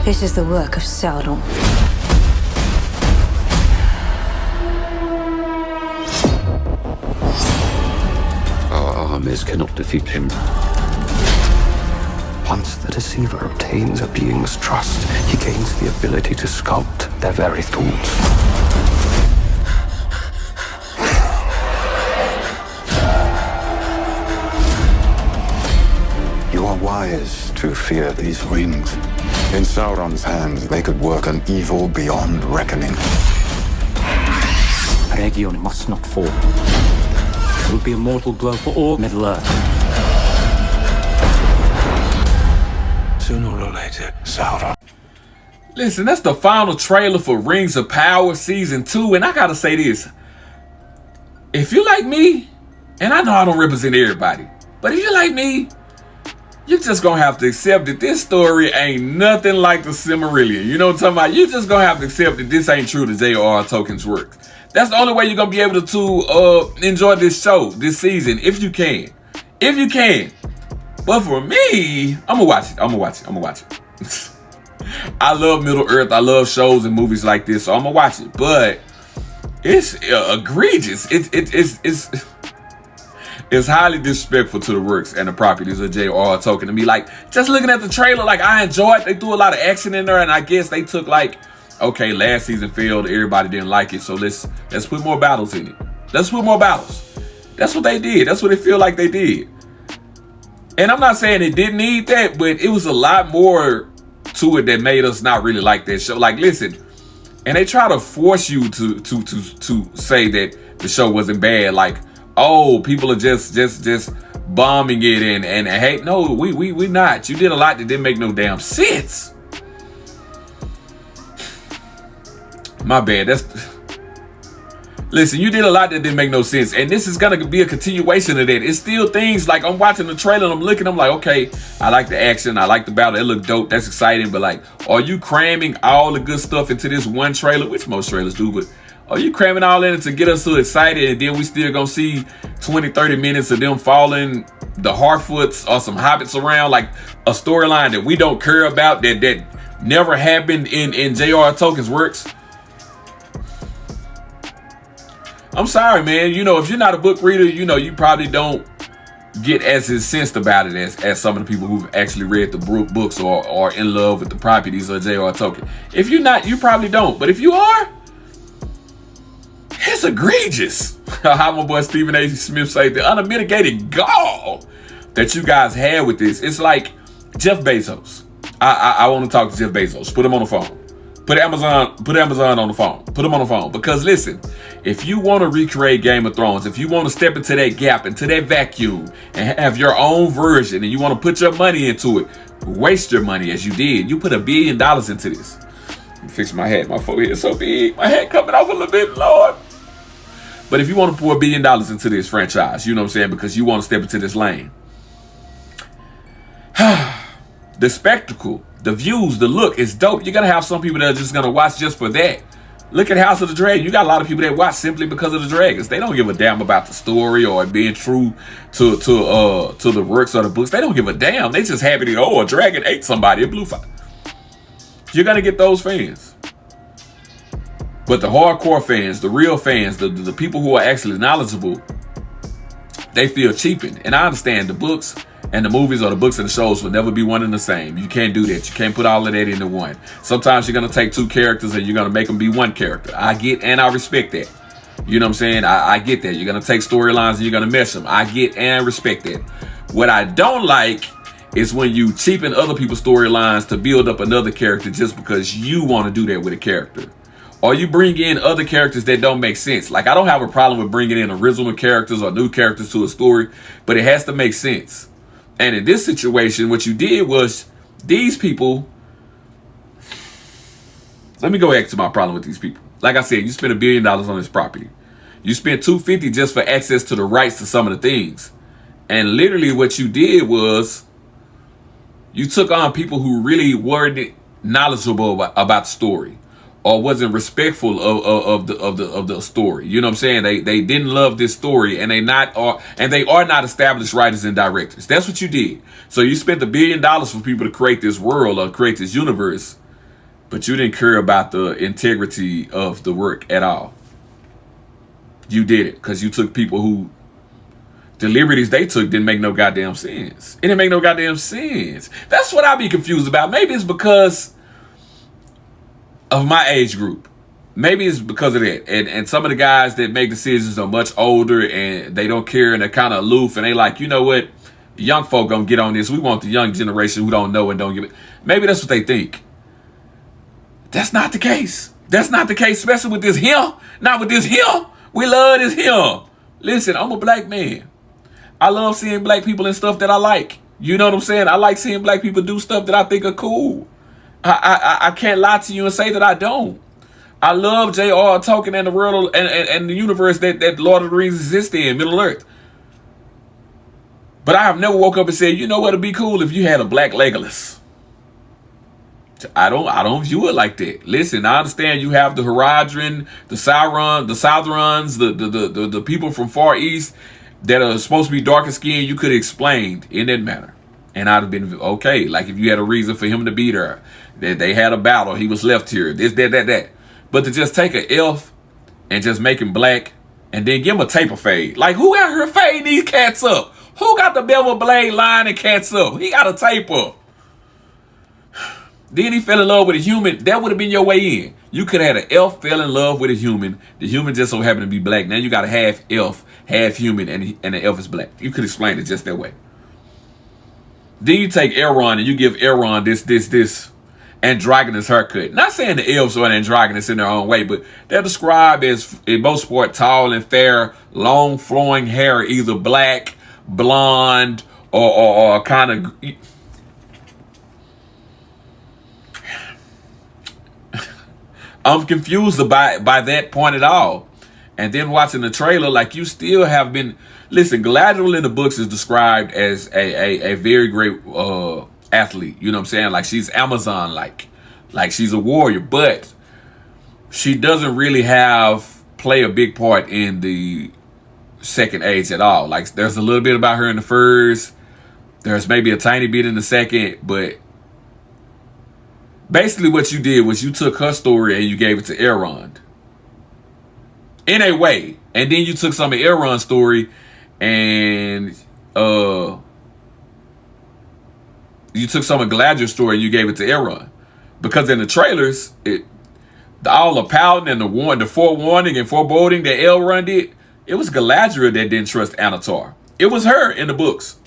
This is the work of Sauron. Our armies cannot defeat him. Once the deceiver obtains a being's trust, he gains the ability to sculpt their very thoughts. You are wise to fear these rings. In Sauron's hands, they could work an evil beyond reckoning. Region must not fall. It will be a mortal blow for all Middle-earth. Sooner or later, Sauron. Listen, that's the final trailer for Rings of Power Season 2, and I gotta say this. If you like me, and I know I don't represent everybody, but if you like me, you're just gonna have to accept that this story ain't nothing like the Silmarillion. You know what I'm talking about? You're just gonna have to accept that this ain't true to J.R.R. Tolkien's work. That's the only way you're gonna be able to enjoy this show, this season, if you can. If you can. But for me, I'm gonna watch it. I love Middle Earth. I love shows and movies like this, so I'm gonna watch it. But it's egregious. It's highly disrespectful to the works and the properties of J.R.R. Tolkien. To me, like, just looking at the trailer, like, I enjoyed. They threw a lot of action in there, and I guess they took, like, okay, last season failed, everybody didn't like it, so let's put more battles in it. Let's put more battles. That's what they did. That's what it feel like they did. And I'm not saying it didn't need that, but it was a lot more to it that made us not really like that show. Like, listen, and they try to force you to say that the show wasn't bad. Like, oh, people are just bombing it and hey, no, we not. You did a lot that didn't make no damn sense. My bad. Listen, you did a lot that didn't make no sense, and this is gonna be a continuation of that. It's still things like I'm watching the trailer and I'm looking, I'm like, okay, I like the action, I like the battle, it look dope, that's exciting, but like, are you cramming all the good stuff into this one trailer? Which most trailers do, but are you cramming all in it to get us so excited, and then we still gonna see 20-30 minutes of them following the Harfoots or some hobbits around, like a storyline that we don't care about, that never happened in J.R.R. Tolkien's works? I'm sorry, man. You know, if you're not a book reader, you know, you probably don't get as incensed about it as some of the people who've actually read the books or are in love with the properties of J.R.R. Tolkien. If you're not, you probably don't. But if you are, it's egregious. How my boy Stephen A. Smith said, the unmitigated gall that you guys had with this. It's like Jeff Bezos. I want to talk to Jeff Bezos. Put him on the phone. Put Amazon on the phone. Put them on the phone. Because listen, if you want to recreate Game of Thrones, if you want to step into that gap, into that vacuum, and have your own version, and you want to put your money into it, waste your money as you did. You put $1 billion into this. Let me fix my hat. My forehead is so big. My hat coming off a little bit, Lord. But if you want to pour $1 billion into this franchise, you know what I'm saying, because you want to step into this lane. The spectacle, the views, the look is dope. You're going to have some people that are just going to watch just for that. Look at House of the Dragon. You got a lot of people that watch simply because of the dragons. They don't give a damn about the story or being true to the works or the books. They don't give a damn. They just happy to, oh, a dragon ate somebody, a blue fire. You're going to get those fans. But the hardcore fans, the real fans, the people who are actually knowledgeable, they feel cheapened. And I understand the books and the movies or the books and the shows will never be one and the same. You can't do that. You can't put all of that into one. Sometimes you're going to take two characters and you're going to make them be one character. I get and I respect that. You know what I'm saying? I get that. You're going to take storylines and you're going to mesh them. I get and respect that. What I don't like is when you cheapen other people's storylines to build up another character just because you want to do that with a character. Or you bring in other characters that don't make sense. Like, I don't have a problem with bringing in original characters or new characters to a story, but it has to make sense. And in this situation, what you did was these people. Let me go back to my problem with these people. Like I said, you spent $1 billion on this property. You spent $250 just for access to the rights to some of the things. And literally what you did was you took on people who really weren't knowledgeable about the story or wasn't respectful of the story. You know what I'm saying? They didn't love this story, and they are not established writers and directors. That's what you did. So you spent $1 billion for people to create this world or create this universe, But you didn't care about the integrity of the work at all. You did it because you took people who, the liberties they took didn't make no goddamn sense. It didn't make no goddamn sense. That's what I be confused about. Maybe it's because of my age group. Maybe it's because of that. And some of the guys that make decisions are much older and they don't care and they're kind of aloof and they like, you know what? Young folk gonna get on this. We want the young generation who don't know and don't give it. Maybe that's what they think. That's not the case. That's not the case, especially with this here. Not with this here. We love this here. Listen, I'm a black man. I love seeing black people in stuff that I like. You know what I'm saying? I like seeing black people do stuff that I think are cool. I can't lie to you and say that I don't. I love J.R. Tolkien and the world and the universe that Lord of the Rings exists in, Middle Earth. But I have never woke up and said, you know what would be cool if you had a black Legolas. I don't view it like that. Listen, I understand you have the Haradrim, the Sauron, the Southrons, the people from Far East that are supposed to be darker skinned. You could have explained in that manner, and I'd have been okay. Like if you had a reason for him to be there, that they had a battle, he was left here, this, that. But to just take an elf and just make him black and then give him a taper fade, like who got her fade these cats up? Who got the bevel blade line and cats up? He got a taper. Then he fell in love with a human. That would have been your way in. You could have had an elf fell in love with a human. The human just so happened to be black. Now you got a half elf, half human, and the elf is black. You could explain it just that way. Then you take Elrond and you give Elrond this androgynous haircut. Not saying the elves are androgynous in their own way, but they're described as, in most part, tall and fair, long flowing hair, either black, blonde, or kind of... I'm confused by that point at all. And then watching the trailer, like you still have been... Listen, Galadriel in the books is described as a very great athlete. You know what I'm saying? Like she's Amazon-like. Like she's a warrior. But she doesn't really play a big part in the second age at all. Like there's a little bit about her in the first. There's maybe a tiny bit in the second. But... basically what you did was you took her story and you gave it to Elrond. In a way. And then you took some of Elrond's story and you took some of Galadriel's story and you gave it to Elrond. Because in the trailers, all the pouting and the forewarning and foreboding that Elrond did, it was Galadriel that didn't trust Anatar. It was her in the books.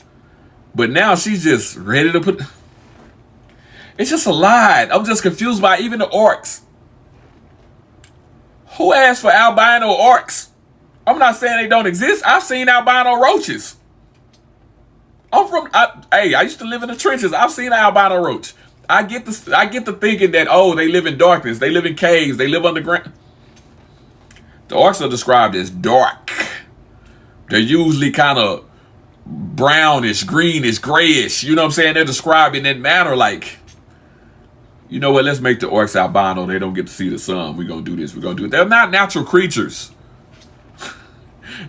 But now she's just ready to put... It's just a lot. I'm just confused by even the orcs. Who asked for albino orcs? I'm not saying they don't exist. I've seen albino roaches. I used to live in the trenches. I've seen an albino roach. I get the thinking that, oh, they live in darkness. They live in caves. They live underground. The orcs are described as dark. They're usually kind of brownish, greenish, grayish. You know what I'm saying? They're described in that manner like... You know what? Let's make the orcs albino. They don't get to see the sun. We're going to do this. We're going to do it. They're not natural creatures.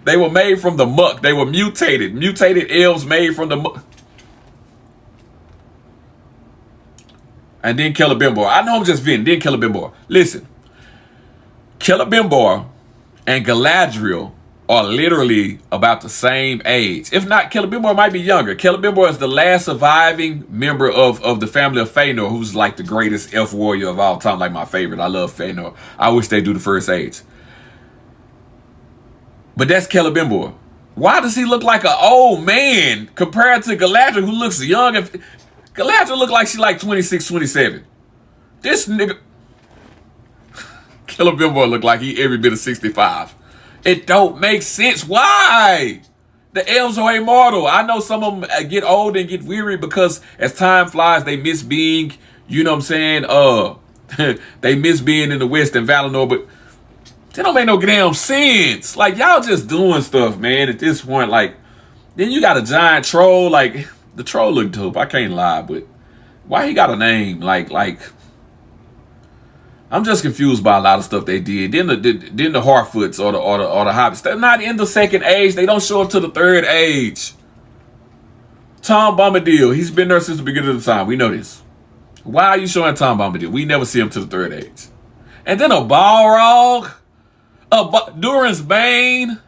They were made from the muck. They were mutated. Mutated elves made from the muck. And then Celebrimbor. I know I'm just venting. Then Celebrimbor. Listen. Celebrimbor and Galadriel are literally about the same age. If not, Celebrimbor might be younger. Celebrimbor is the last surviving member of the family of Fëanor, who's like the greatest elf warrior of all time, like my favorite. I love Fëanor. I wish they do the first age. But that's Celebrimbor. Why does he look like an old man compared to Galadriel, who looks young? Galadriel look like she's like 26, 27. This nigga... Celebrimbor look like he every bit of 65. It don't make sense. Why? The elves are immortal. I know some of them get old and get weary because as time flies, they miss being, you know what I'm saying? They miss being in the West and Valinor, but that don't make no damn sense. Like, y'all just doing stuff, man, at this point. Like, then you got a giant troll. Like, the troll look dope. I can't lie, but why he got a name? Like, I'm just confused by a lot of stuff they did. Then the Harfoots or the Hobbits, they're not in the second age. They don't show up to the third age. Tom Bombadil, he's been there since the beginning of the time. We know this. Why are you showing Tom Bombadil? We never see him to the third age. And then a Balrog, Durin's Bane.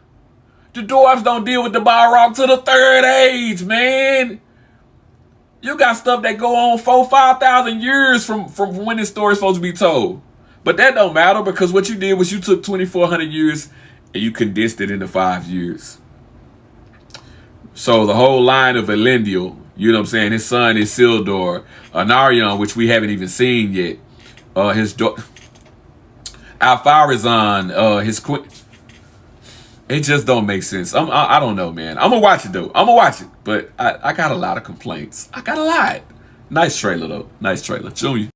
The dwarves don't deal with the Balrog to the third age, man. You got stuff that go on 4,000-5,000 years from when this story's supposed to be told. But that don't matter, because what you did was you took 2,400 years and you condensed it into 5 years. So the whole line of Elendil, you know what I'm saying, his son is Isildur, Anarion, which we haven't even seen yet, his daughter, Alfarazon, his queen. It just don't make sense. I don't know, man. I'm gonna watch it though. I'm gonna watch it, but I got a lot of complaints. I got a lot. Nice trailer though. Nice trailer. Junior.